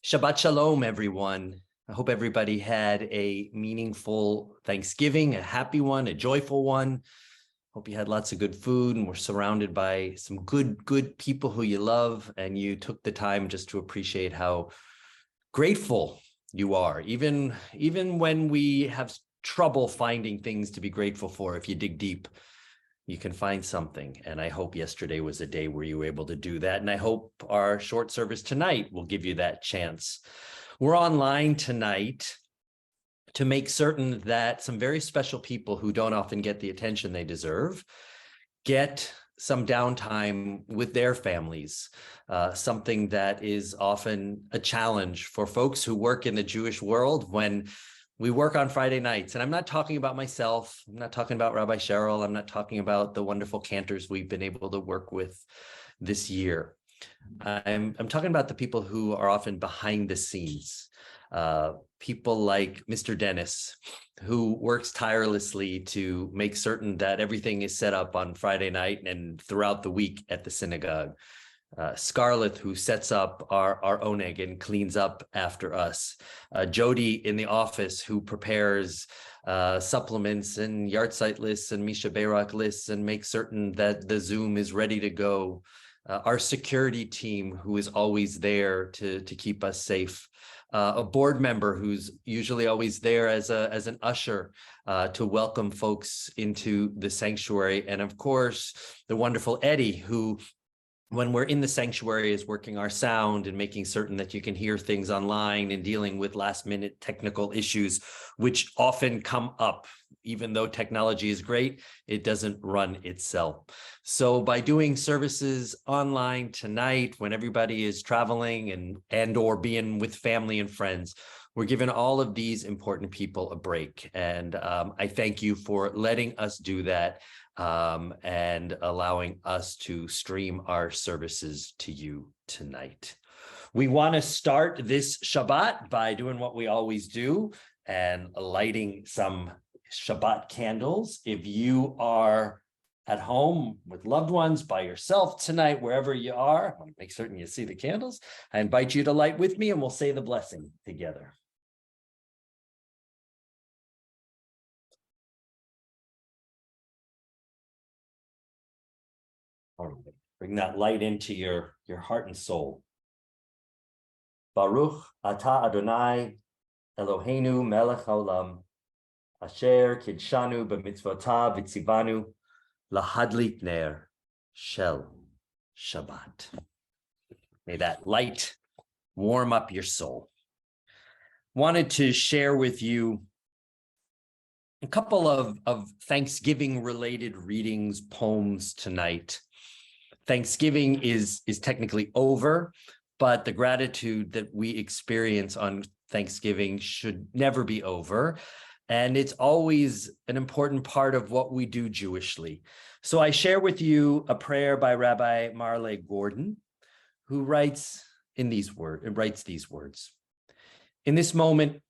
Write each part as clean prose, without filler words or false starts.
Shabbat Shalom, everyone. I hope everybody had a meaningful Thanksgiving, a happy one, a joyful one. Hope you had lots of good food and were surrounded by some good people who you love, and you took the time just to appreciate how grateful you are. Even when we have trouble finding things to be grateful for, if you dig deep, you can find something. And I hope yesterday was a day where you were able to do that. And I hope our short service tonight will give you that chance. We're online tonight to make certain that some very special people who don't often get the attention they deserve get some downtime with their families, something that is often a challenge for folks who work in the Jewish world when we work on Friday nights. And I'm not talking about myself. I'm not talking about Rabbi Cheryl. I'm not talking about the wonderful cantors we've been able to work with this year. I'm talking about the people who are often behind the scenes. People like Mr. Dennis, who works tirelessly to make certain that everything is set up on Friday night and throughout the week at the synagogue. Scarlett, who sets up our oneg and cleans up after us. Jody in the office, who prepares supplements and yahrzeit lists and Misha Berak lists and makes certain that the Zoom is ready to go. Our security team, who is always there to keep us safe. A board member who's usually always there as an usher to welcome folks into the sanctuary. And of course, the wonderful Eddie, who, when we're in the sanctuary, is working our sound and making certain that you can hear things online and dealing with last minute technical issues, which often come up. Even though technology is great, it doesn't run itself. So by doing services online tonight, when everybody is traveling and or being with family and friends, we're giving all of these important people a break. And I thank you for letting us do that. And allowing us to stream our services to you tonight. We want to start this Shabbat by doing what we always do and lighting some Shabbat candles. If you are at home with loved ones, by yourself tonight, wherever you are, I want to make certain you see the candles. I invite you to light with me and we'll say the blessing together. All right. Bring that light into your heart and soul. Baruch atah Adonai Eloheinu melech haolam asher kidshanu b'mitzvotav v'tzivanu lahadlik ner shel Shabbat. May that light warm up your soul. Wanted to share with you a couple of Thanksgiving-related readings, poems tonight. Thanksgiving is technically over, but the gratitude that we experience on Thanksgiving should never be over. And it's always an important part of what we do Jewishly. So I share with you a prayer by Rabbi Marley Gordon, who writes these words. In this moment,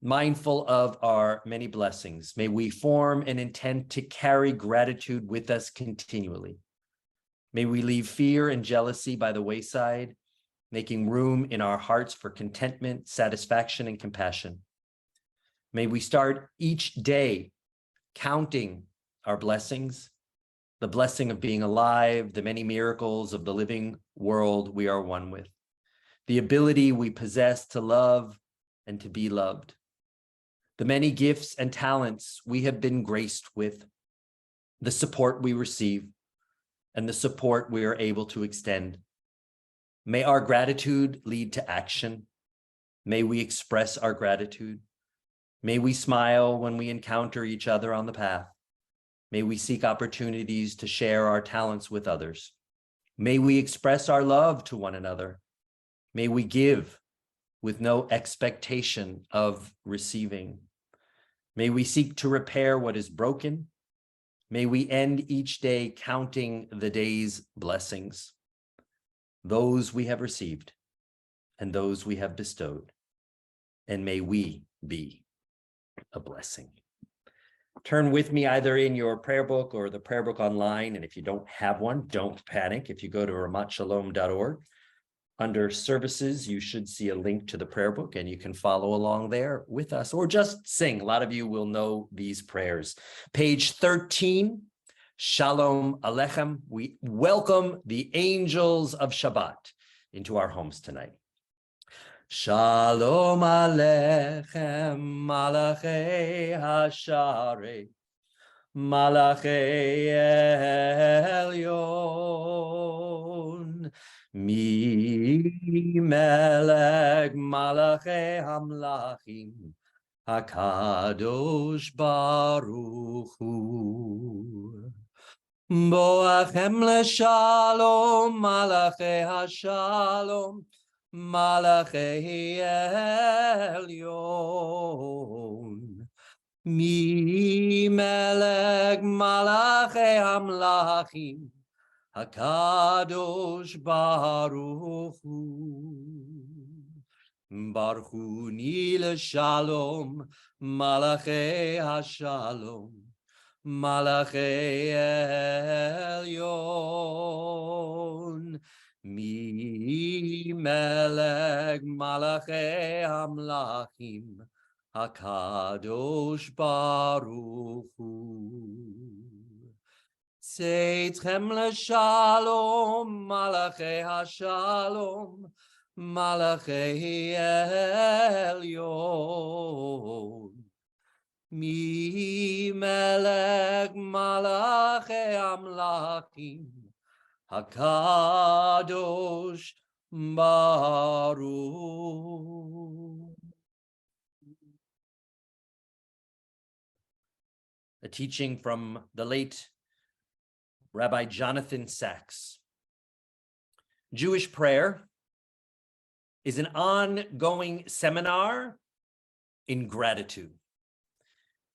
mindful of our many blessings, may we form an intent to carry gratitude with us continually. May we leave fear and jealousy by the wayside, making room in our hearts for contentment, satisfaction, and compassion. May we start each day counting our blessings, the blessing of being alive, the many miracles of the living world we are one with, the ability we possess to love and to be loved, the many gifts and talents we have been graced with, the support we receive, and the support we are able to extend. May our gratitude lead to action. May we express our gratitude. May we smile when we encounter each other on the path. May we seek opportunities to share our talents with others. May we express our love to one another. May we give with no expectation of receiving. May we seek to repair what is broken. May we end each day counting the day's blessings, those we have received and those we have bestowed, and may we be a blessing. Turn with me either in your prayer book or the prayer book online, and if you don't have one, don't panic. If you go to ramatshalom.org, Under services, you should see a link to the prayer book, and you can follow along there with us or just sing. A lot of you will know these prayers. Page 13, Shalom Aleichem. We welcome the angels of Shabbat into our homes tonight. Shalom Aleichem, Malachei Hasharei, Malachei Elyon, Mi Melech Malachei Hamlachim, HaKadosh Baruch Hu. Boachem leshalom, Malachei Hashalom, Malachei Elyon. Mi Melech Malachei Hamlachim, HaKadosh Baruch Hu. Baruch Hu ni leshalom, Malachei Hashalom, Malachei Elyon. Mi Melech Malachei Hamlachim, HaKadosh Baruch Hu. Tzeitzchem leshalom, Malachei Hashalom, Malachei Elyon. Mi Melech Malachei Hamlachim, HaKadosh Baruch. A teaching from the late Rabbi Jonathan Sachs. Jewish prayer is an ongoing seminar in gratitude.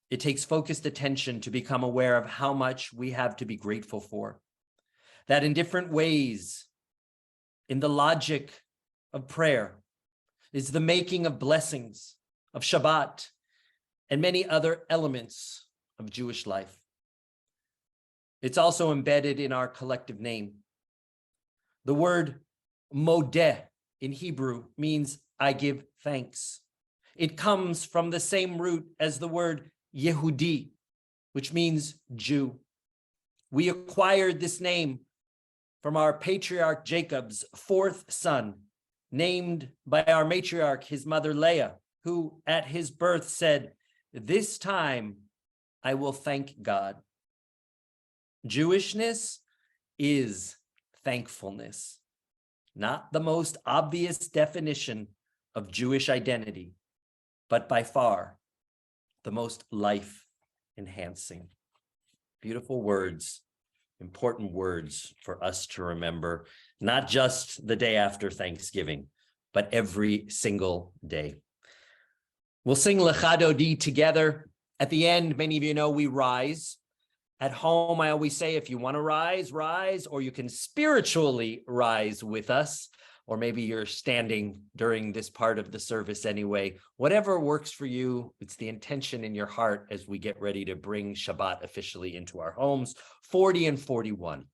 It takes focused attention to become aware of how much we have to be grateful for. That in different ways, in the logic of prayer, is the making of blessings, of Shabbat, and many other elements of Jewish life. It's also embedded in our collective name. The word modeh in Hebrew means I give thanks. It comes from the same root as the word Yehudi, which means Jew. We acquired this name from our patriarch Jacob's fourth son, named by our matriarch, his mother Leah, who at his birth said, "This time I will thank God." Jewishness is thankfulness, not the most obvious definition of Jewish identity, but by far the most life-enhancing. Beautiful words, important words for us to remember, not just the day after Thanksgiving, but every single day. We'll sing Lecha Dodi together. At the end, many of you know we rise. At home, I always say, if you want to rise, rise, or you can spiritually rise with us, or maybe you're standing during this part of the service anyway. Whatever works for you, it's the intention in your heart as we get ready to bring Shabbat officially into our homes. 40 and 41.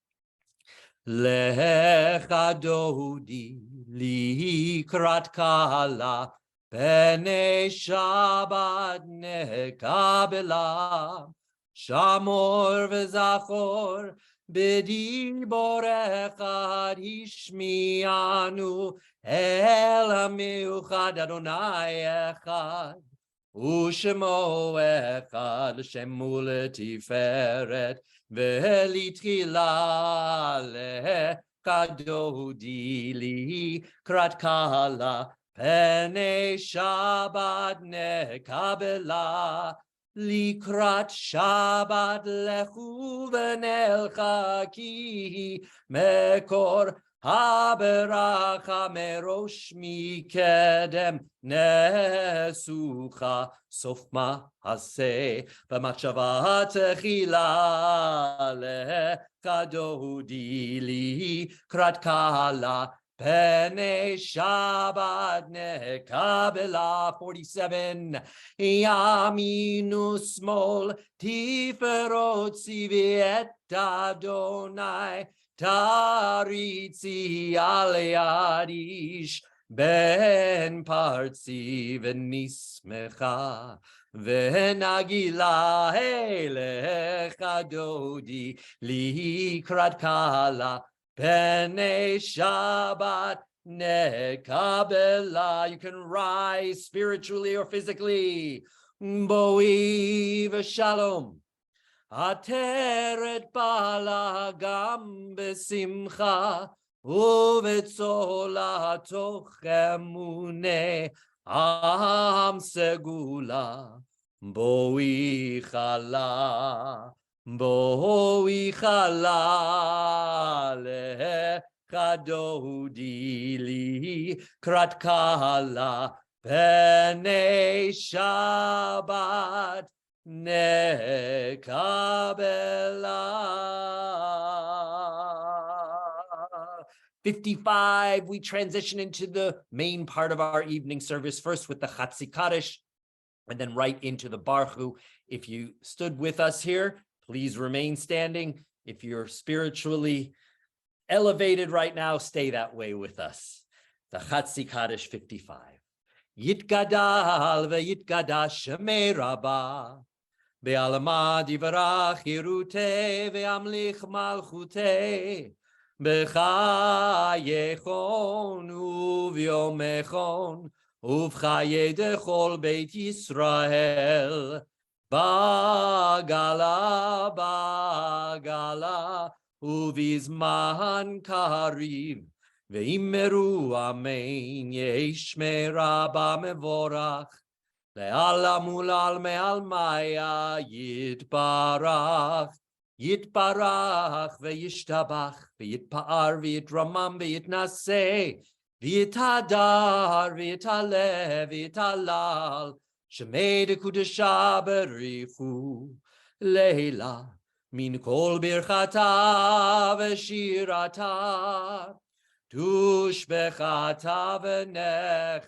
Lecha Dodi likrat kala, B'nei Shabbat nekabela, Shamor v'zachor b'dibor echad hishmianu el hamiuchad Adonai echad u'shemo echad l'shemu l'tiferet v'litchila lecha dodi likrat kala B'nei Shabbat nekabela Likrat Shabbat lechu v'nelcha ki mekor haberacha merosh mikedem nesucha sof ma'aseh b'machshava techila lecha dodi likrat kala B'nei Shabbat nekabela. 47. Yaminu smol tiferot tzivi et Adonai Taritzi al yad ish ben partzi v'nismecha v'nagila elecha dodi likrat kala b'nei Shabbat nekabela. You can rise spiritually or physically. Boi v'shalom. Ateret bala gam besimcha uvetzola toch emune am segula boi chala lecha dodi li krat kala b'nei Shabbat nekabela. 55, we transition into the main part of our evening service, first with the Chatzi Kaddish, and then right into the Baruch. If you stood with us here, please remain standing. If you're spiritually elevated right now, stay that way with us. The Chatzi Kaddish 55. Yitgadal ve'yitgadash shemei Rabbah Be'alma divrach yirutei ve'amlich malchutei b'chayechon uvyomechon uvchaye dechol beit Yisrael bagala uvizman kariv ve'immeru amen yeshmei Rabba mevorach Le'ala mulal me'al maya yitbarach ve'yishtabach ve'yitpa'ar ve'yitramam ve'yitnaseh ve'yitadar ve'yitaleh ve'yitalal shemei dekudesha berichu leila min kol birchata ve'shirata tushbechata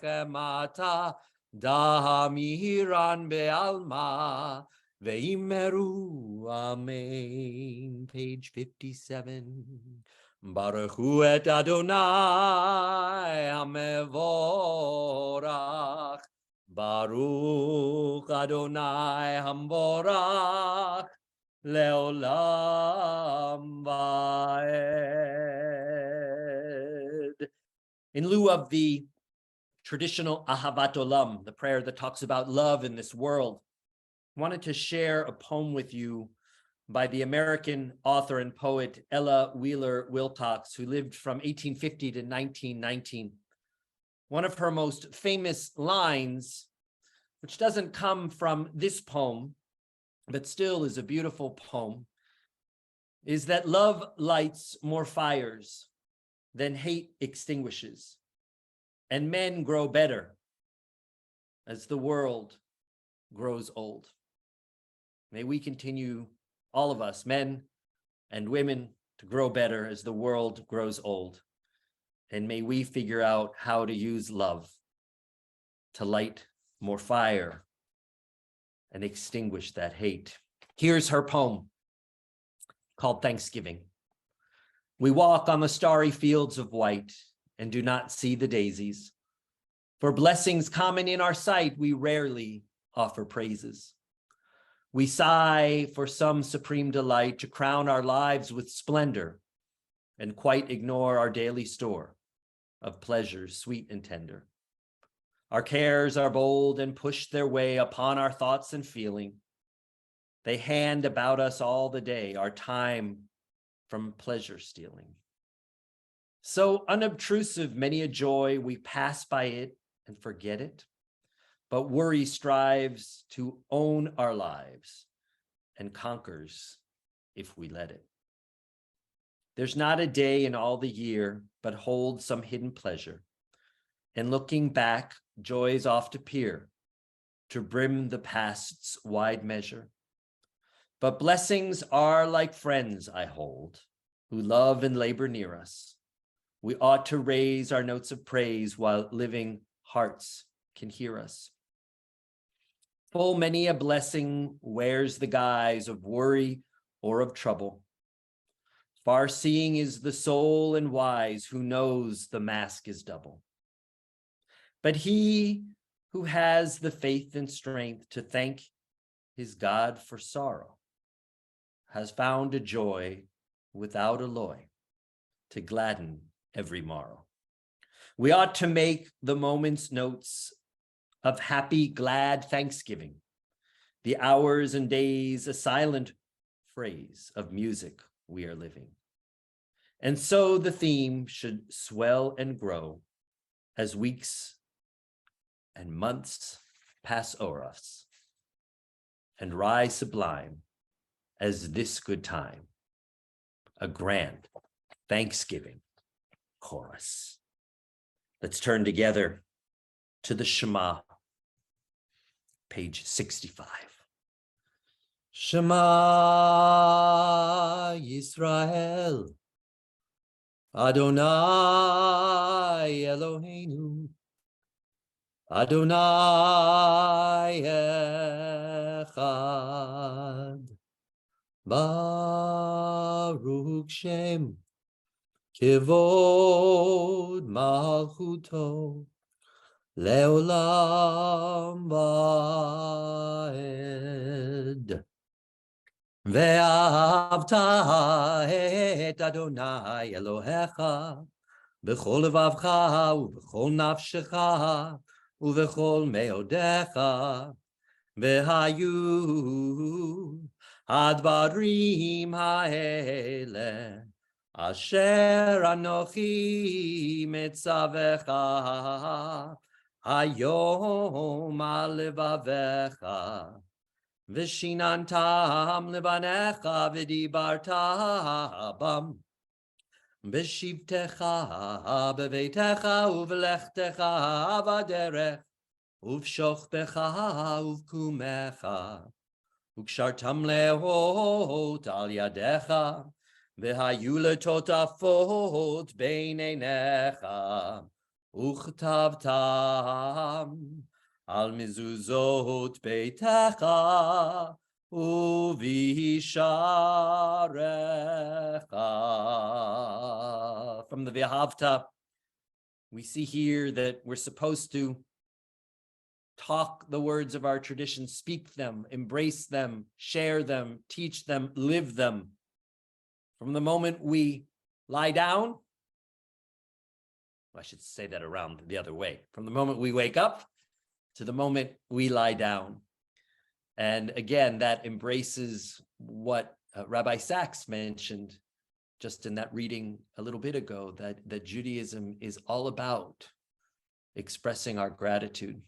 ve'nechemata Damiran be'alma ve'imeru amen. Page 57. Baruch hu et Adonai hamevorach. Baruch Adonai hamvorach leolam va'ed. In lieu of the traditional Ahavat Olam, the prayer that talks about love in this world, I wanted to share a poem with you by the American author and poet Ella Wheeler Wilcox, who lived from 1850 to 1919. One of her most famous lines, which doesn't come from this poem, but still is a beautiful poem, is that love lights more fires than hate extinguishes. And men grow better as the world grows old. May we continue, all of us, men and women, to grow better as the world grows old. And may we figure out how to use love to light more fire and extinguish that hate. Here's her poem called Thanksgiving. We walk on the starry fields of white and do not see the daisies. For blessings common in our sight, we rarely offer praises. We sigh for some supreme delight to crown our lives with splendor and quite ignore our daily store of pleasures sweet and tender. Our cares are bold and push their way upon our thoughts and feeling. They hand about us all the day, our time from pleasure stealing. So unobtrusive, many a joy, we pass by it and forget it. But worry strives to own our lives and conquers if we let it. There's not a day in all the year, but holds some hidden pleasure. And looking back, joys oft appear to brim the past's wide measure. But blessings are like friends, I hold, who love and labor near us. We ought to raise our notes of praise while living hearts can hear us. Full many a blessing wears the guise of worry or of trouble. Far-seeing is the soul and wise who knows the mask is double. But he who has the faith and strength to thank his God for sorrow has found a joy without alloy to gladden every morrow. We ought to make the moment's notes of happy, glad thanksgiving, the hours and days a silent phrase of music we are living. And so the theme should swell and grow as weeks and months pass o'er us and rise sublime as this good time, a grand Thanksgiving chorus. Let's turn together to the Shema, page 65. Shema Yisrael, Adonai Eloheinu, Adonai Echad, Baruch Shem, Kivod Malchuto, Leolam Vaed. Ve'ahavta et Adonai Elohecha b'chol levavcha u'b'chol nafshecha u'b'chol meodecha ve'hayu advarim ha'ele asher anochi mitzavecha hayom al levavecha Vishinantam libanecha vidibarta bam Beshivtecha bevetecha uvlechtecha vaderech uvshochbecha uvkumecha ukshartam lehot al yadecha v'hayu totafot beinenecha uchtavtam Al mizuzot beitecha uvisharecha. From the V'ahavta, we see here that we're supposed to talk the words of our tradition, speak them, embrace them, share them, teach them, live them. From the moment we lie down, I should say that around the other way. From the moment we wake up to the moment we lie down. And again, that embraces what Rabbi Sachs mentioned just in that reading a little bit ago, that Judaism is all about expressing our gratitude.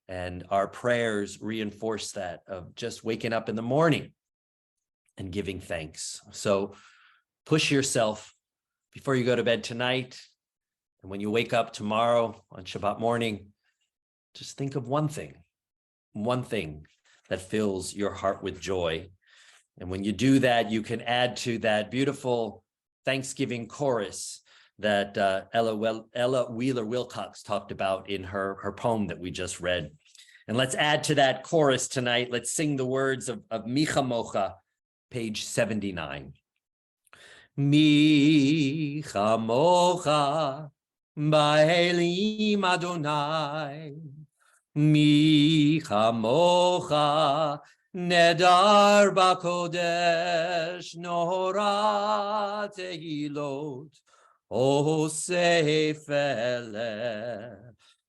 And our prayers reinforce that, of just waking up in the morning and giving thanks. So push yourself before you go to bed tonight. And when you wake up tomorrow on Shabbat morning, just think of one thing that fills your heart with joy. And when you do that, you can add to that beautiful Thanksgiving chorus that Ella Wheeler Wilcox talked about in her poem that we just read. And let's add to that chorus tonight. Let's sing the words of Micha Mocha, page 79. Micha Mocha, Ba'elim Adonai, Micha Mocha, Nedar Bakodesh, Nora Tehilot, Osef Eleh,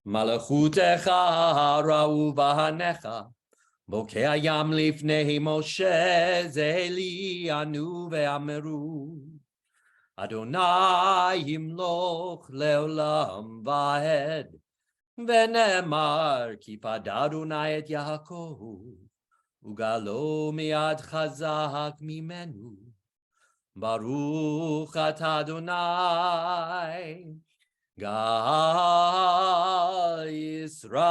Malachutecha Ra'u Bahanecha, Bokei Hayam Lifnei Moshe, Zeli Anu Ve'ameru, Adonai Yimloch Leolam Vaed, Ve'nemar Ki Padadonai et Yaakov, Ugalo Miad Chazak Mimenu, Baruch Atah Adonai, Gal Yisrael.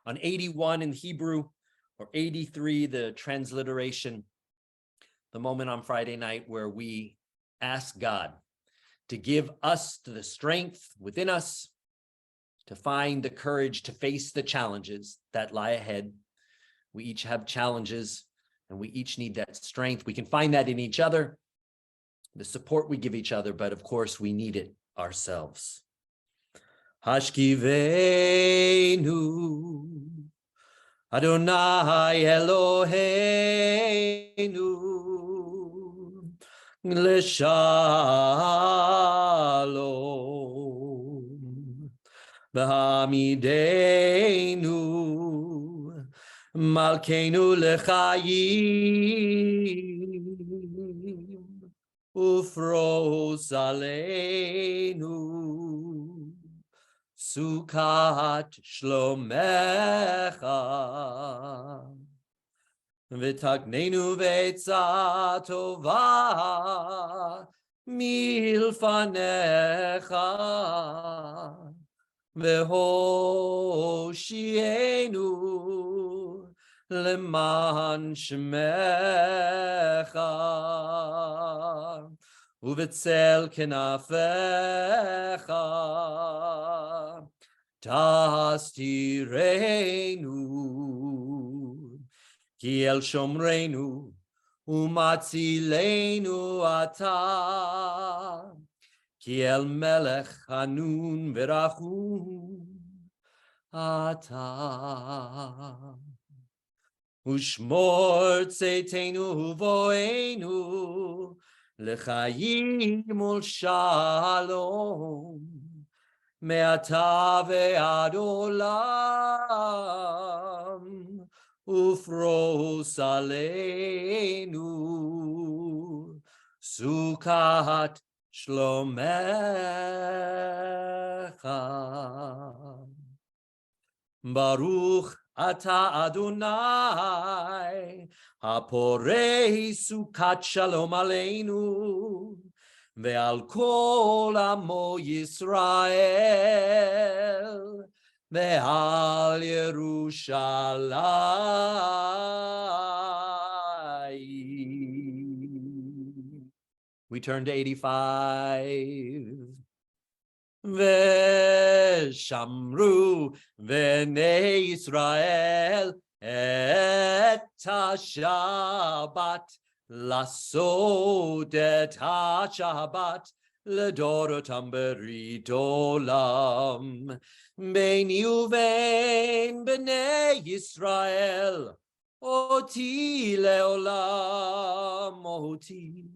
On 81 in Hebrew, or 83, the transliteration, the moment on Friday night where we ask God to give us the strength within us to find the courage to face the challenges that lie ahead. We each have challenges, and we each need that strength. We can find that in each other, the support we give each other, but of course, we need it ourselves. Hashkivenu, Adonai Eloheinu, L'shalom, B'hamidenu, Malkeinu L'chaim, Ufros Aleinu, Sukat Shlomecha, V'taknenu v'etzah tova milfanecha, V'hoshienu leman shemecha, Uvetzel kenafecha tastirenu, Ki el shomrenu umatzilenu ata, Ki el melech hanun v'rachum ata. Ushmor tzeitenu voenu l'chayim ul'shalom, me'ata ve'ad olam, ufros aleinu, sukat shlomecha. Baruch ata Adonai, haporei sukat shalom aleinu, ve'al kol amo Yisrael, ve'al Yerushalayim. We turn to 85. Veshamru v'nei Yisrael et ha-Shabbat, lasod et ha-Shabbat ledorotam berit olam, beini uvein b'nei Yisrael, oti leolam, oti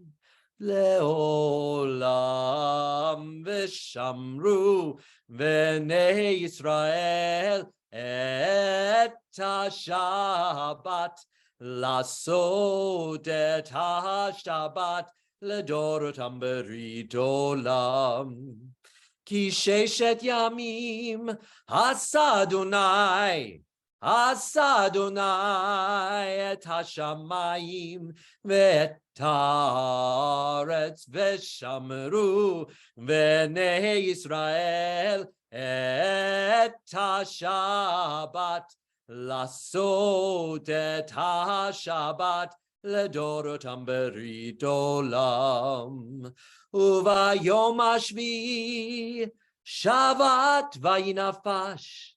leolam. Veshamru v'nei Yisrael et ha-Shabbat, lasod et ha-Shabbat ledorotam berit olam. Ki sheshet yamim asa Adonai, asa Adonai et hashamayim ve'et haaretz, veshamru v'nei Yisrael et ha-Shabbat, lasod et ha-Shabbat ledorotam berit olam. Uvayom hashvi shavat vayinafash,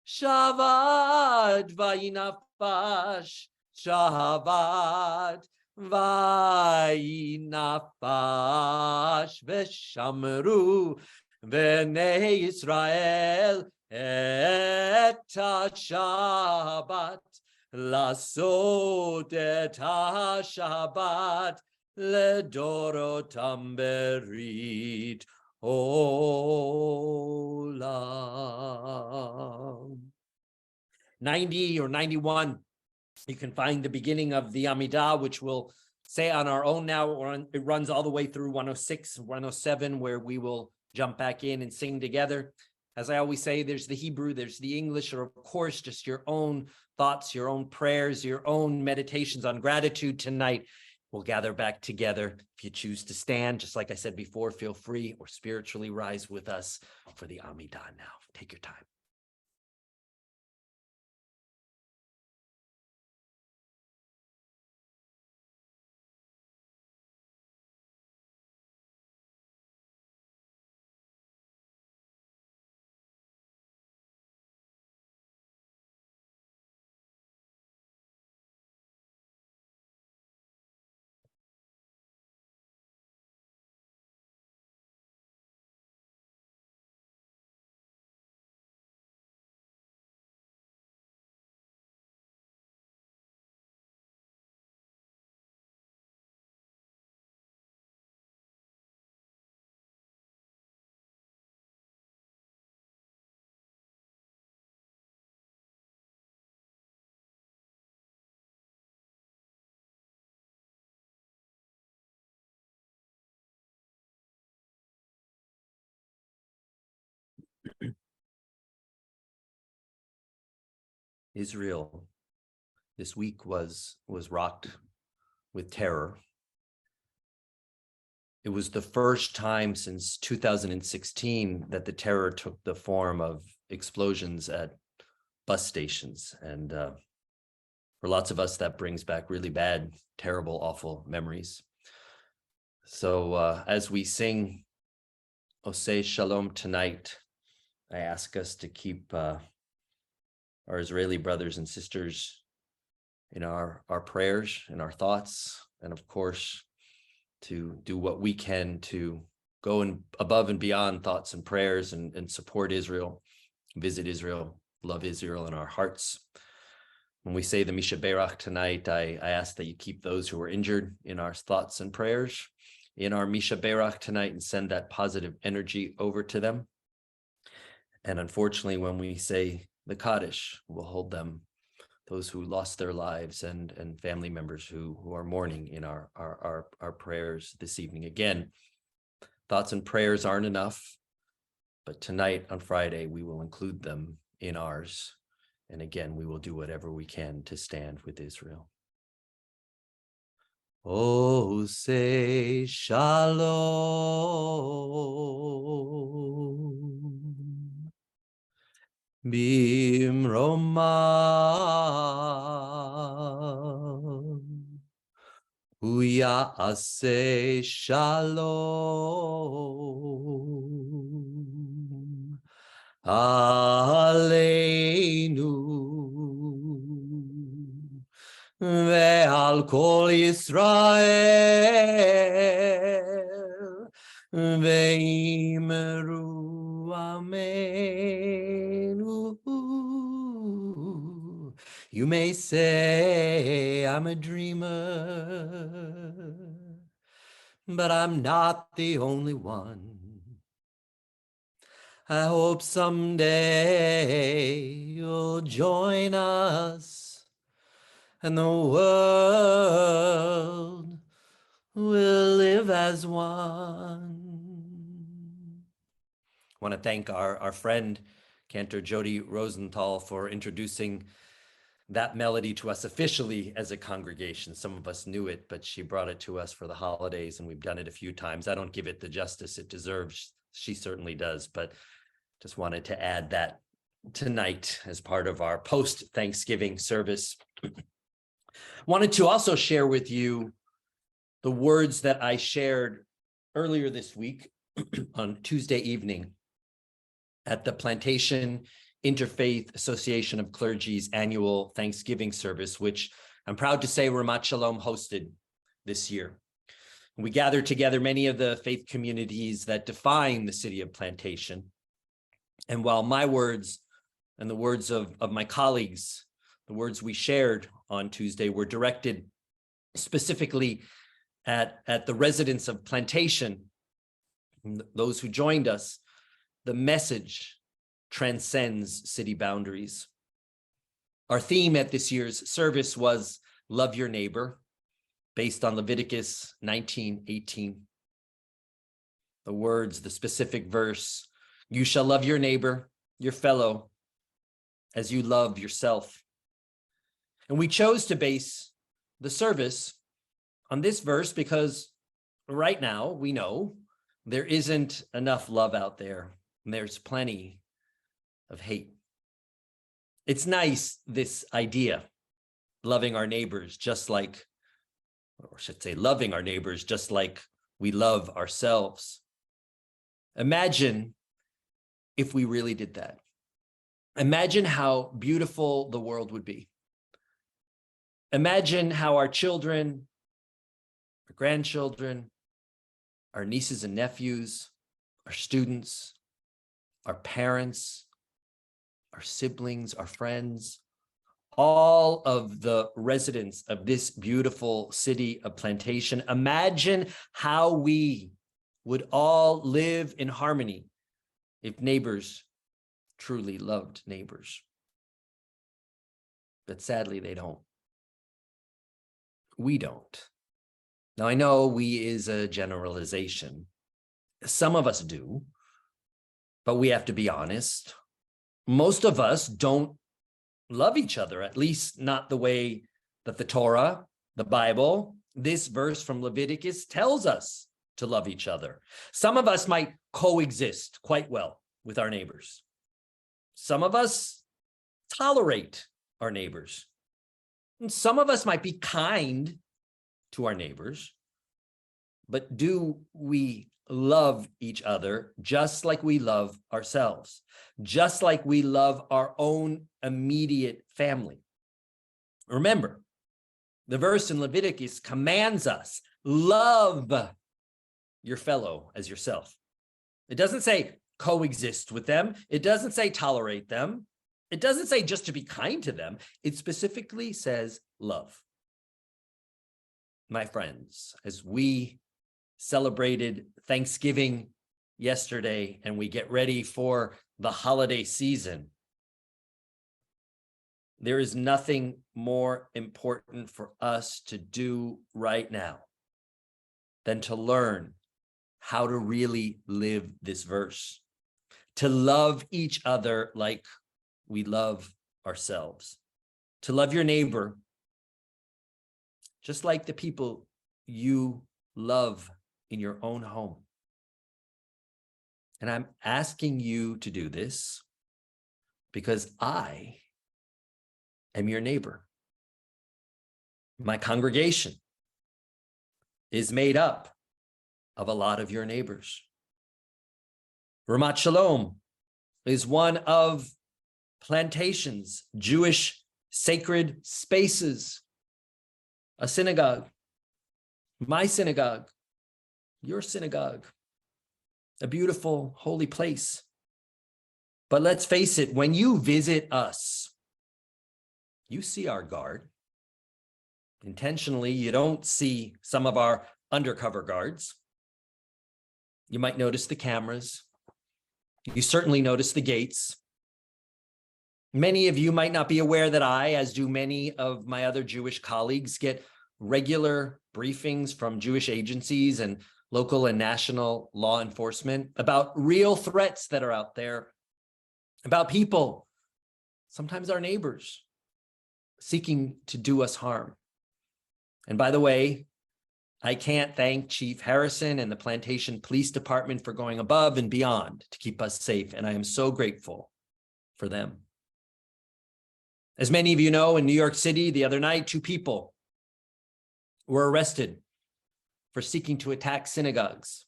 shavat vayinafash, shavat vayinafash, veshamru v'nei Yisrael et ha-Shabbat, lasod et ha-Shabbat ledorotam berit olam. 90 or 91, you can find the beginning of the Amidah, which we'll say on our own now, or it runs all the way through 106, 107, where we will jump back in and sing together. As I always say, there's the Hebrew, there's the English, or of course, just your own thoughts, your own prayers, your own meditations on gratitude tonight. We'll gather back together. If you choose to stand, just like I said before, feel free, or spiritually rise with us for the Amidah now. Take your time. Israel this week was rocked with terror. It was the first time since 2016 that the terror took the form of explosions at bus stations. And for lots of us, that brings back really bad, terrible, awful memories. So as we sing Oseh Shalom tonight, I ask us to keep our Israeli brothers and sisters in our prayers and our thoughts, and of course, to do what we can to go above and beyond thoughts and prayers and support Israel, visit Israel, love Israel in our hearts. When we say the Misha Berach tonight, I ask that you keep those who are injured in our thoughts and prayers in our Misha Berach tonight and send that positive energy over to them. And unfortunately, when we say the Kaddish, we'll hold them, those who lost their lives and family members who are mourning in our prayers this evening. Again, thoughts and prayers aren't enough, but tonight on Friday, we will include them in ours. And again, we will do whatever we can to stand with Israel. Oh, say shalom. Bimromah, Uyaseh shalom aleinu ve'al kol Yisrael ve'imru amenu. You may say I'm a dreamer, but I'm not the only one. I hope someday you'll join us and the world will live as one. I want to thank our friend, Cantor Jody Rosenthal, for introducing that melody to us officially as a congregation. Some of us knew it, but she brought it to us for the holidays, and we've done it a few times. I don't give it the justice it deserves. She certainly does, but just wanted to add that tonight as part of our post-Thanksgiving service. Wanted to also share with you the words that I shared earlier this week on Tuesday evening at the Plantation Interfaith Association of Clergy's annual Thanksgiving service, which I'm proud to say Ramat Shalom hosted this year. We gathered together many of the faith communities that define the city of Plantation. And while my words and the words of my colleagues, the words we shared on Tuesday were directed specifically at the residents of Plantation, those who joined us, the message transcends city boundaries. Our theme at this year's service was Love Your Neighbor, based on Leviticus 19:18. The words, the specific verse, you shall love your neighbor, your fellow, as you love yourself. And we chose to base the service on this verse because right now we know there isn't enough love out there. And there's plenty of hate. It's nice, this idea, loving our neighbors just like, or I should say loving our neighbors just like we love ourselves. Imagine if we really did that. Imagine how beautiful the world would be. Imagine how our children, our grandchildren, our nieces and nephews, our students, our parents, our siblings, our friends, all of the residents of this beautiful city of Plantation. Imagine how we would all live in harmony if neighbors truly loved neighbors. But sadly, they don't. We don't. Now, I know we is a generalization. Some of us do, but we have to be honest. Most of us don't love each other, at least not the way that the Torah, the Bible, this verse from Leviticus tells us to love each other. Some of us might coexist quite well with our neighbors. Some of us tolerate our neighbors. And some of us might be kind to our neighbors. But do we love each other just like we love ourselves, just like we love our own immediate family? Remember, the verse in Leviticus commands us, love your fellow as yourself. It doesn't say coexist with them. It doesn't say tolerate them. It doesn't say just to be kind to them. It specifically says love. My friends, as we celebrated Thanksgiving yesterday and we get ready for the holiday season, there is nothing more important for us to do right now than to learn how to really live this verse, to love each other like we love ourselves, to love your neighbor just like the people you love in your own home. And I'm asking you to do this because I am your neighbor. My congregation is made up of a lot of your neighbors. Ramat Shalom is one of Plantation's Jewish sacred spaces, a synagogue, my synagogue, your synagogue, a beautiful, holy place. But let's face it, when you visit us, you see our guard. Intentionally, you don't see some of our undercover guards. You might notice the cameras. You certainly notice the gates. Many of you might not be aware that I, as do many of my other Jewish colleagues, get regular briefings from Jewish agencies and local and national law enforcement about real threats that are out there, about people, sometimes our neighbors, seeking to do us harm. And by the way, I can't thank Chief Harrison and the Plantation Police Department for going above and beyond to keep us safe, and I am so grateful for them. As many of you know, in New York City the other night, 2 people were arrested for seeking to attack synagogues.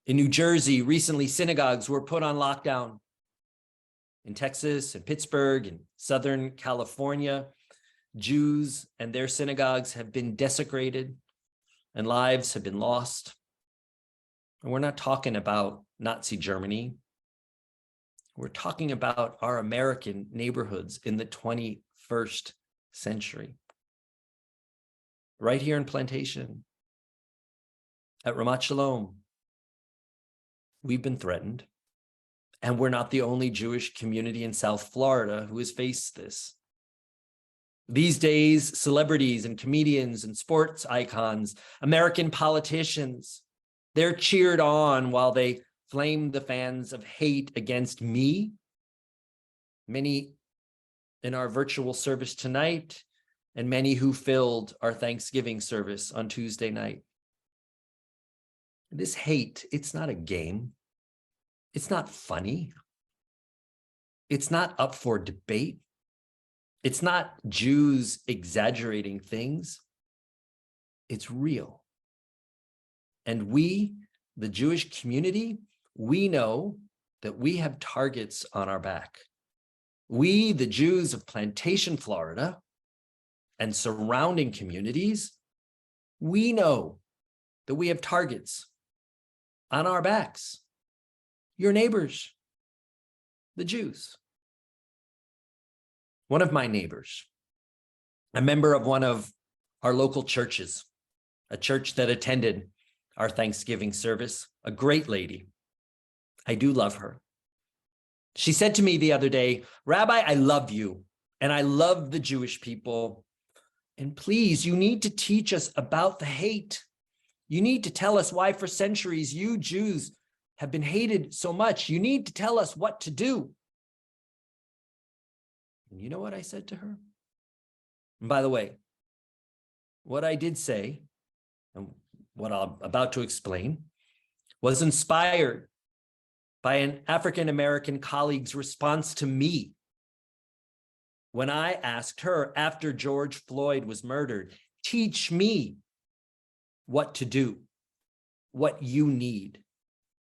In New Jersey, recently synagogues were put on lockdown. In Texas and Pittsburgh and Southern California, Jews and their synagogues have been desecrated and lives have been lost. And we're not talking about Nazi Germany. We're talking about our American neighborhoods in the 21st century. Right here in Plantation, at Ramat Shalom, we've been threatened. And we're not the only Jewish community in South Florida who has faced this. These days, celebrities and comedians and sports icons, American politicians, they're cheered on while they flame the fans of hate against me. Many in our virtual service tonight, and many who filled our Thanksgiving service on Tuesday night. This hate, it's not a game. It's not funny. It's not up for debate. It's not Jews exaggerating things. It's real. And we, the Jewish community, we know that we have targets on our back. We, the Jews of Plantation, Florida, and surrounding communities, we know that we have targets on our backs. Your neighbors, the Jews. One of my neighbors, a member of one of our local churches, a church that attended our Thanksgiving service, a great lady. I do love her. She said to me the other day, Rabbi, I love you, and I love the Jewish people. And please, you need to teach us about the hate. You need to tell us why for centuries you Jews have been hated so much. You need to tell us what to do. And you know what I said to her? And by the way, what I did say, and what I'm about to explain, was inspired by an African-American colleague's response to me when I asked her after George Floyd was murdered, teach me what to do, what you need,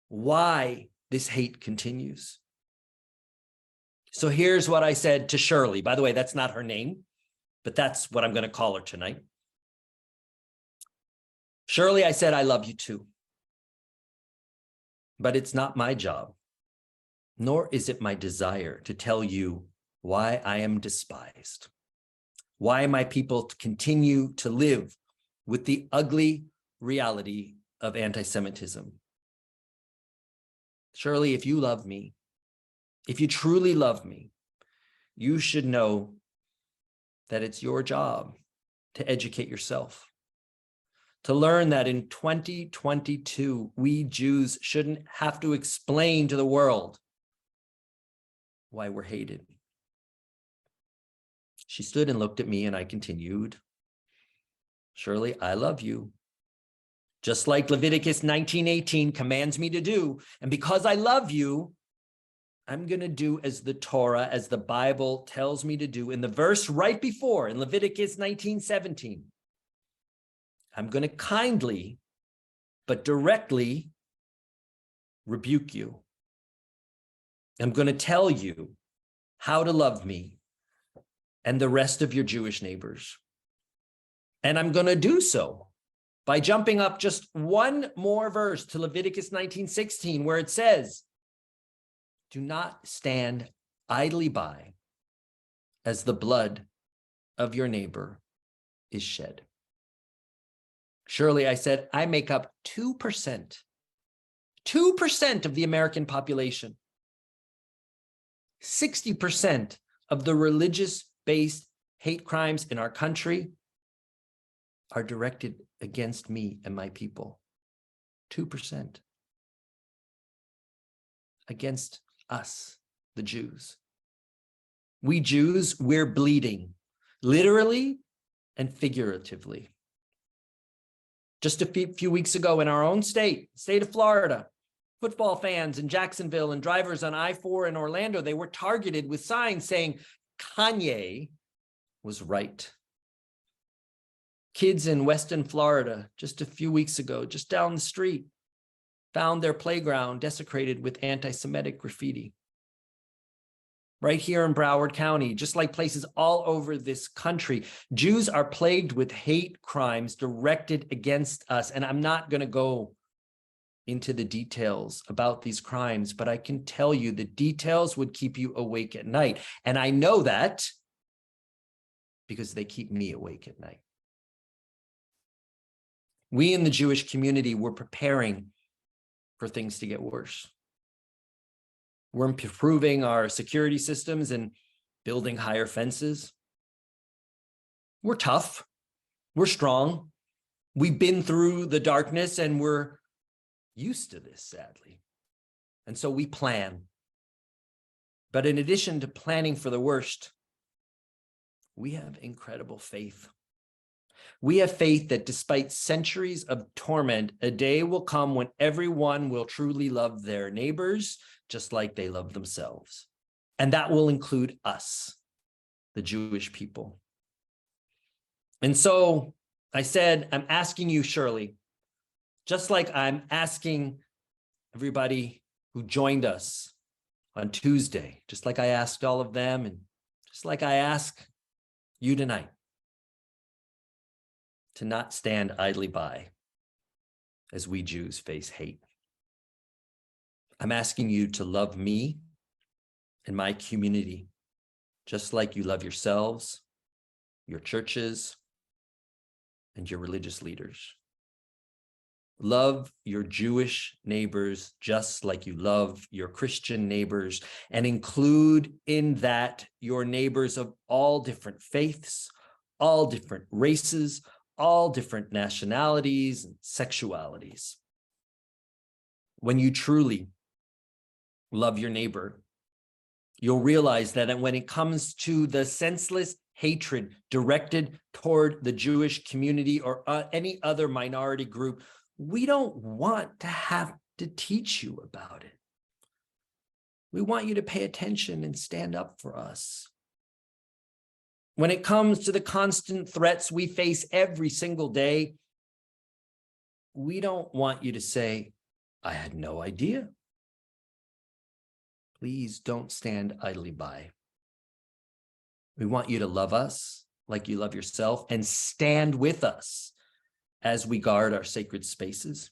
why this hate continues. So here's what I said to Shirley. By the way, that's not her name, but that's what I'm going to call her tonight. Shirley, I said, I love you too. But it's not my job, nor is it my desire to tell you why I am despised, why my people continue to live with the ugly reality of anti-Semitism. Shirley, if you love me, if you truly love me, you should know that it's your job to educate yourself, to learn that in 2022, we Jews shouldn't have to explain to the world why we're hated. She stood and looked at me, and I continued, Shirley, I love you, just like Leviticus 19:18 commands me to do. And because I love you, I'm going to do as the Torah, as the Bible tells me to do. In the verse right before, in Leviticus 19:17, I'm going to kindly but directly rebuke you. I'm going to tell you how to love me and the rest of your Jewish neighbors. And I'm going to do so by jumping up just one more verse to Leviticus 19:16, where it says, do not stand idly by as the blood of your neighbor is shed. Surely, I said, I make up 2% of the American population. 60% of the religious-based hate crimes in our country are directed against me and my people. 2% against us, the Jews. We Jews, we're bleeding, literally and figuratively. Just a few weeks ago in our own state of Florida, football fans in Jacksonville and drivers on I-4 in Orlando, they were targeted with signs saying Kanye was right. Kids in Western Florida, just a few weeks ago, just down the street, found their playground desecrated with anti-Semitic graffiti. Right here in Broward County, just like places all over this country, Jews are plagued with hate crimes directed against us. And I'm not going to go into the details about these crimes, but I can tell you the details would keep you awake at night. And I know that because they keep me awake at night. We in the Jewish community were preparing for things to get worse. We're improving our security systems and building higher fences. We're tough. We're strong. We've been through the darkness and we're used to this, sadly. And so we plan. But in addition to planning for the worst, we have incredible faith. We have faith that despite centuries of torment, a day will come when everyone will truly love their neighbors just like they love themselves. And that will include us, the Jewish people. And so I said, I'm asking you, Shirley, just like I'm asking everybody who joined us on Tuesday, just like I asked all of them, and just like I ask you tonight, to not stand idly by as we Jews face hate. I'm asking you to love me and my community, just like you love yourselves, your churches, and your religious leaders. Love your Jewish neighbors just like you love your Christian neighbors, and include in that your neighbors of all different faiths, all different races, all different nationalities and sexualities. When you truly love your neighbor, you'll realize that when it comes to the senseless hatred directed toward the Jewish community or any other minority group, we don't want to have to teach you about it. We want you to pay attention and stand up for us. When it comes to the constant threats we face every single day, we don't want you to say, I had no idea. Please don't stand idly by. We want you to love us like you love yourself and stand with us as we guard our sacred spaces.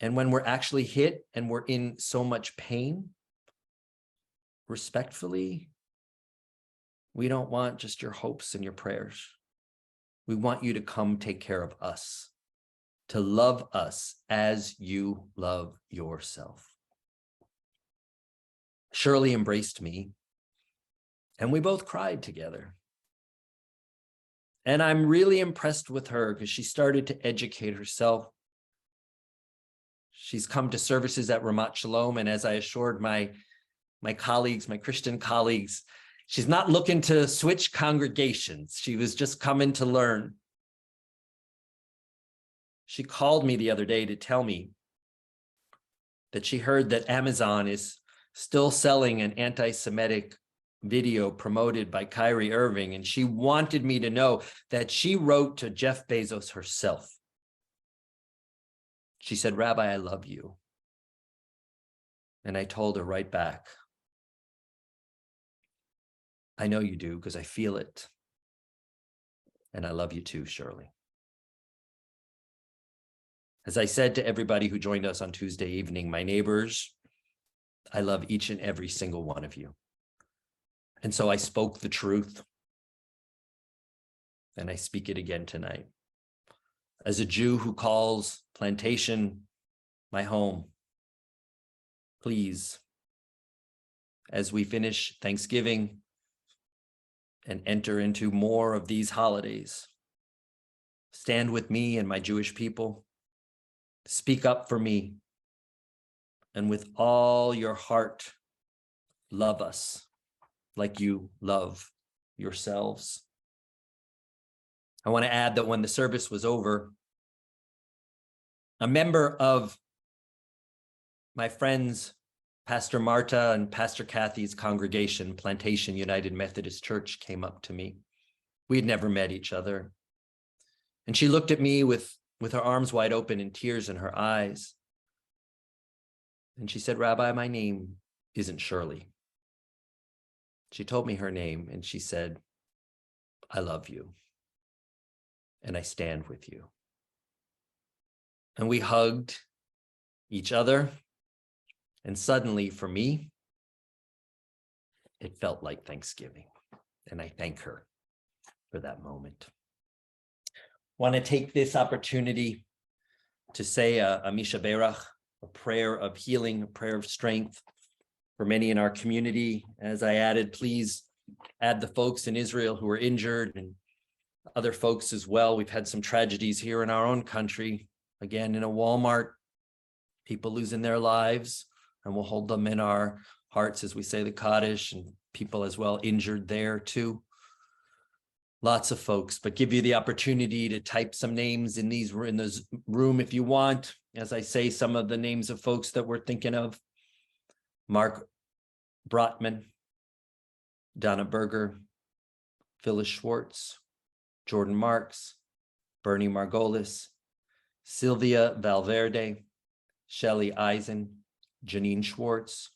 And when we're actually hit and we're in so much pain, respectfully, we don't want just your hopes and your prayers. We want you to come take care of us, to love us as you love yourself. Shirley embraced me, and we both cried together. And I'm really impressed with her because she started to educate herself. She's come to services at Ramat Shalom, and as I assured my colleagues, my Christian colleagues, she's not looking to switch congregations. She was just coming to learn. She called me the other day to tell me that she heard that Amazon is still selling an anti-Semitic video promoted by Kyrie Irving, and she wanted me to know that she wrote to Jeff Bezos herself. She said, Rabbi, I love you. And I told her right back, I know you do because I feel it. And I love you too, Shirley. As I said to everybody who joined us on Tuesday evening, my neighbors, I love each and every single one of you. And so I spoke the truth. And I speak it again tonight. As a Jew who calls Plantation my home, please, as we finish Thanksgiving and enter into more of these holidays, stand with me and my Jewish people, speak up for me, and with all your heart, love us like you love yourselves. I want to add that when the service was over, a member of my friends, Pastor Marta and Pastor Kathy's congregation, Plantation United Methodist Church, came up to me. We had never met each other. And she looked at me with her arms wide open and tears in her eyes. And she said, Rabbi, my name isn't Shirley. She told me her name and she said, I love you. And I stand with you. And we hugged each other. And suddenly for me, it felt like Thanksgiving. And I thank her for that moment. Want to take this opportunity to say a Misha Berach, a prayer of healing, a prayer of strength for many in our community. As I added, please add the folks in Israel who are injured and other folks as well. We've had some tragedies here in our own country. Again, in a Walmart, people losing their lives, and we'll hold them in our hearts as we say the Kaddish, and people as well injured there too. Lots of folks, but give you the opportunity to type some names in this room if you want. As I say, some of the names of folks that we're thinking of: Mark Brotman, Donna Berger, Phyllis Schwartz, Jordan Marks, Bernie Margolis, Sylvia Valverde, Shelley Eisen, Janine Schwartz,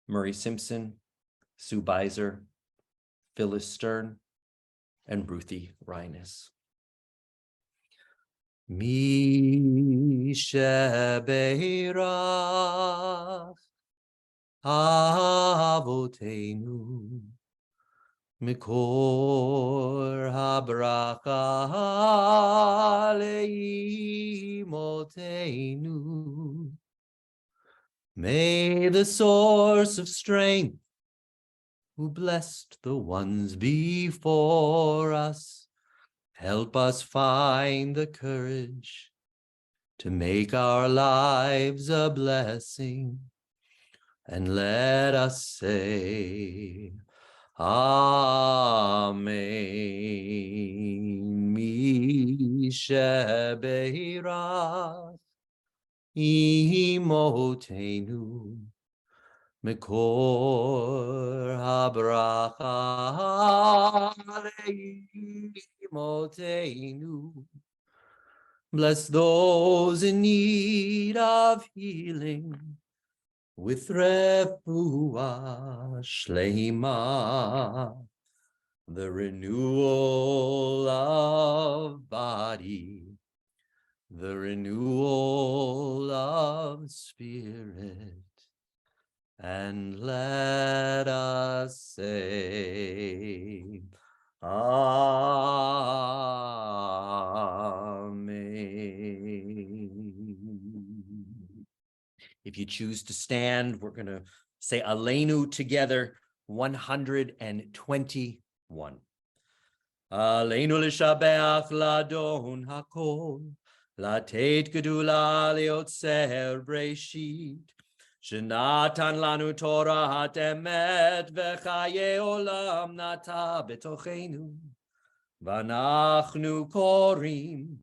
Murray Simpson, Sue Beiser, Phyllis Stern, and Ruthie Reines. Misha Beirach Avotenu Mikor habracha leimotenu. May the source of strength, who blessed the ones before us, help us find the courage to make our lives a blessing. And let us say, Amen. Mishebeirach imotenu Mekor habracha imotenu. Bless those in need of healing with refuah shleima, the renewal of body, the renewal of spirit. And let us say, Amen. If you choose to stand, we're going to say Aleinu together, 121. Aleinu l'shabeach l'adon hakol, latet gedula liotzer breshit, shenatan lanu Torah emet v'chaye olam nata betochenu, v'anachnu korim,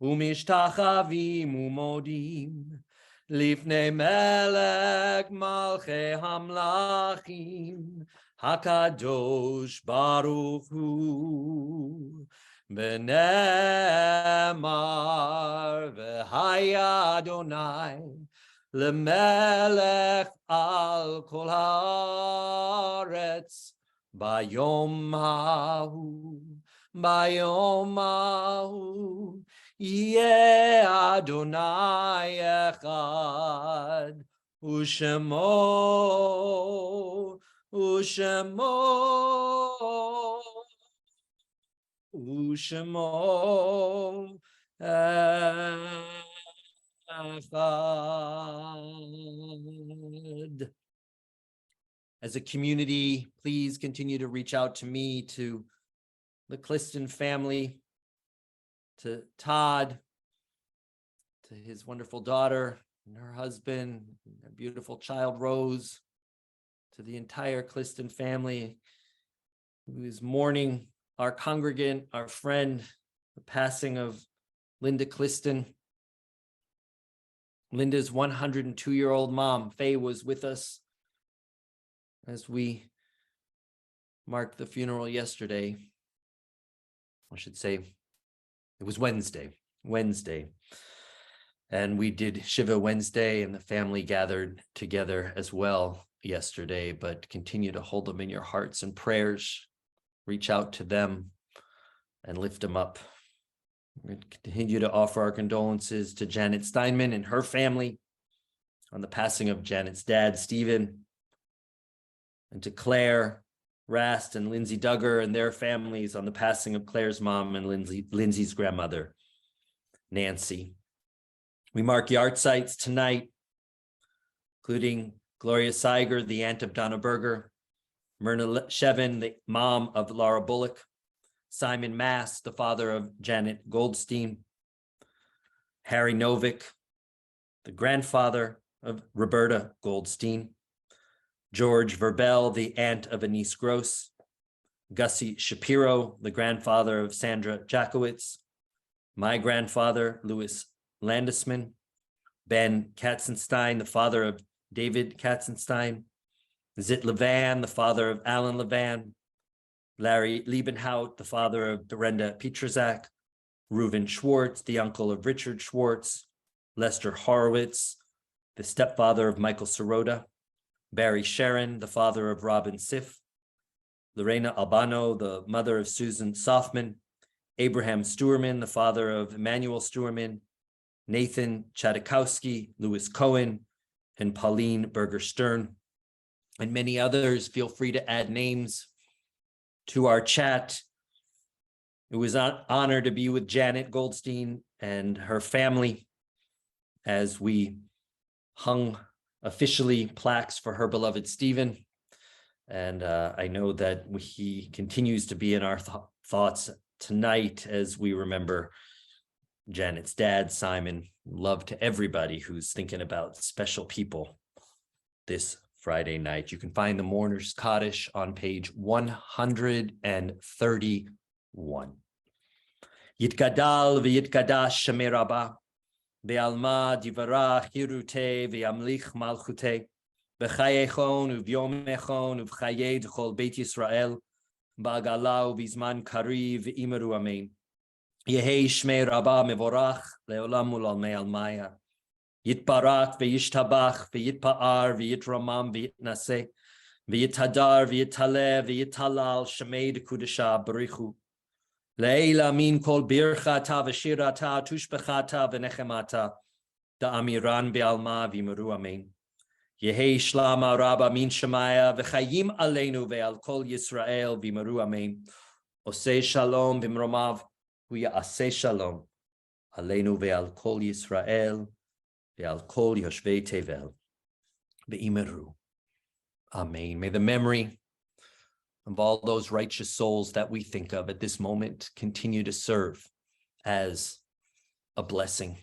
umishtachavim umodim, Lifnei melech malchei hamlachim, Hakadosh Baruch Hu, V'nemar v'haya Adonai, L'melech al kol haaretz, Bayom hahu, Yeh Adonai echad, Ushemo echad. As a community, please continue to reach out to me, to the Cliston family, to Todd, to his wonderful daughter and her husband, their beautiful child Rose, to the entire Cliston family who is mourning our congregant, our friend, the passing of Linda Cliston. Linda's 102-year-old mom, Faye, was with us as we marked the funeral yesterday. I should say it was Wednesday. And we did Shiva Wednesday, and the family gathered together as well yesterday, but continue to hold them in your hearts and prayers. Reach out to them and lift them up. We continue to offer our condolences to Janet Steinman and her family on the passing of Janet's dad, Stephen, and to Claire Rast and Lindsay Duggar and their families on the passing of Claire's mom and Lindsay's grandmother, Nancy. We mark yard sites tonight, including Gloria Seiger, the aunt of Donna Berger, Myrna Shevin, the mom of Laura Bullock, Simon Mass, the father of Janet Goldstein, Harry Novick, the grandfather of Roberta Goldstein, George Verbel, the aunt of Anise Gross, Gussie Shapiro, the grandfather of Sandra Jackowitz, my grandfather, Louis Landesman, Ben Katzenstein, the father of David Katzenstein, Zit Levan, the father of Alan Levan, Larry Liebenhout, the father of Brenda Petrazak, Reuven Schwartz, the uncle of Richard Schwartz, Lester Horowitz, the stepfather of Michael Sirota, Barry Sharon, the father of Robin Siff, Lorena Albano, the mother of Susan Softman, Abraham Stuerman, the father of Emmanuel Stuerman, Nathan Chadakowski, Louis Cohen, and Pauline Berger Stern, and many others. Feel free to add names to our chat. It was an honor to be with Janet Goldstein and her family as we hung officially plaques for her beloved Stephen. And I know that he continues to be in our thoughts tonight as we remember Janet's dad, Simon. Love to everybody who's thinking about special people this Friday night. You can find the Mourner's Kaddish on page 131. Yitgadal v'yitgadash Shemei Rabbah, v'alma divarach hirute v'yamlich malchute, v'chayechon uv'yomechon uv'chayed chol Beit Yisrael, ba'agala uv'izman kariv v'imeru amen. Yehei Shmei Rabbah mevorach le'olam u'lalmei almaya. Yitbarak v'yishtabach v'yitpa'ar v'yitramam v'yitnaseh v'yithadar v'yitaleh v'yitalal Shemei dekudesha barichu. Le'ela min kol birchata v'shirata tushbechata v'nechemata da'amiran be'alma v'yimeru amen. Yehei shlama rabba min shemaya v'chayim aleinu ve'al kol Yisrael v'yimeru amen. Oseh shalom b'mromav v'ya'aseh shalom aleinu ve'al kol Yisrael ve'al kol yoshvei tevel v'yimeru. Amen. May the memory of all those righteous souls that we think of at this moment continue to serve as a blessing.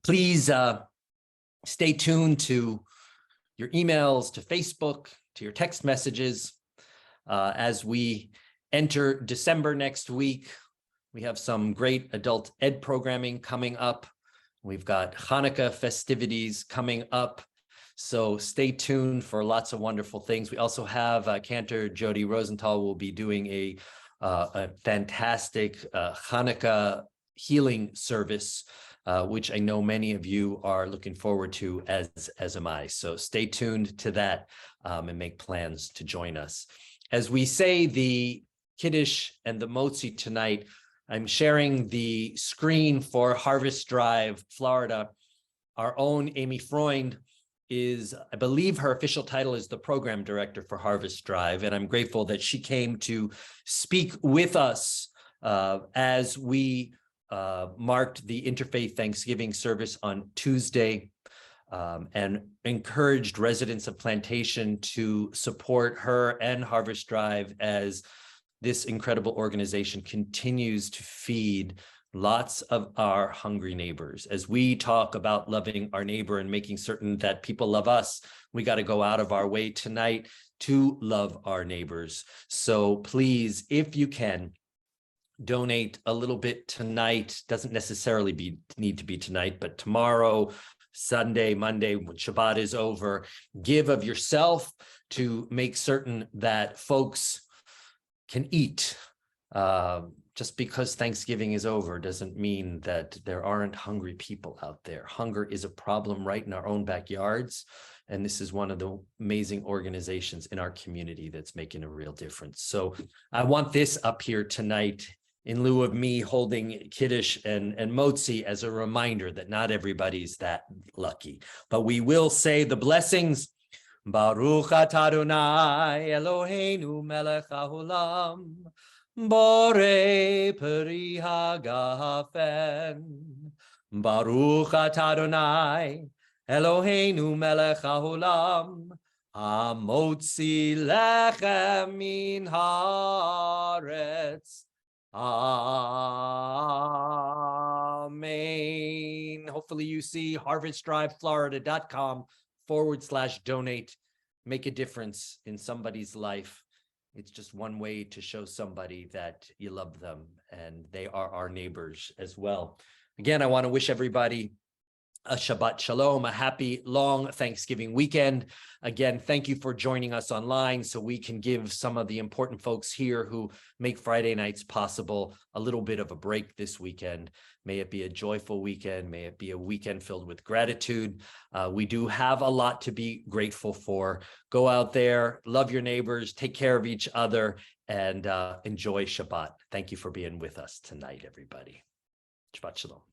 Please stay tuned to your emails, to Facebook, to your text messages. As we enter December next week, we have some great adult ed programming coming up. We've got Hanukkah festivities coming up. So stay tuned for lots of wonderful things. We also have Cantor Jody Rosenthal will be doing a fantastic Hanukkah healing service, which I know many of you are looking forward to, as am I. So stay tuned to that and make plans to join us. As we say the Kiddush and the Motzi tonight, I'm sharing the screen for Harvest Drive, Florida. Our own Amy Freund is, I believe her official title is the program director for Harvest Drive, and I'm grateful that she came to speak with us as we marked the Interfaith Thanksgiving service on Tuesday, and encouraged residents of Plantation to support her and Harvest Drive as this incredible organization continues to feed lots of our hungry neighbors. As we talk about loving our neighbor and making certain that people love us, we got to go out of our way tonight to love our neighbors. So please, if you can, donate a little bit tonight. Doesn't necessarily need to be tonight, but tomorrow, Sunday, Monday, when Shabbat is over, give of yourself to make certain that folks can eat. Just because Thanksgiving is over doesn't mean that there aren't hungry people out there. Hunger is a problem right in our own backyards. And this is one of the amazing organizations in our community that's making a real difference. So I want this up here tonight in lieu of me holding Kiddush and Motzi as a reminder that not everybody's that lucky. But we will say the blessings. Baruch atah Adonai Eloheinu melech haolam, Borei peri hagafen. Baruch atah Adonai Eloheinu melech haolam, hamotzi lechem min haaretz. Amen. Hopefully you see harvestdriveflorida.com/donate. Make a difference in somebody's life. It's just one way to show somebody that you love them and they are our neighbors as well. Again, I want to wish everybody a Shabbat Shalom, a happy, long Thanksgiving weekend. Again, thank you for joining us online so we can give some of the important folks here who make Friday nights possible a little bit of a break this weekend. May it be a joyful weekend. May it be a weekend filled with gratitude. We do have a lot to be grateful for. Go out there, love your neighbors, take care of each other, and enjoy Shabbat. Thank you for being with us tonight, everybody. Shabbat Shalom.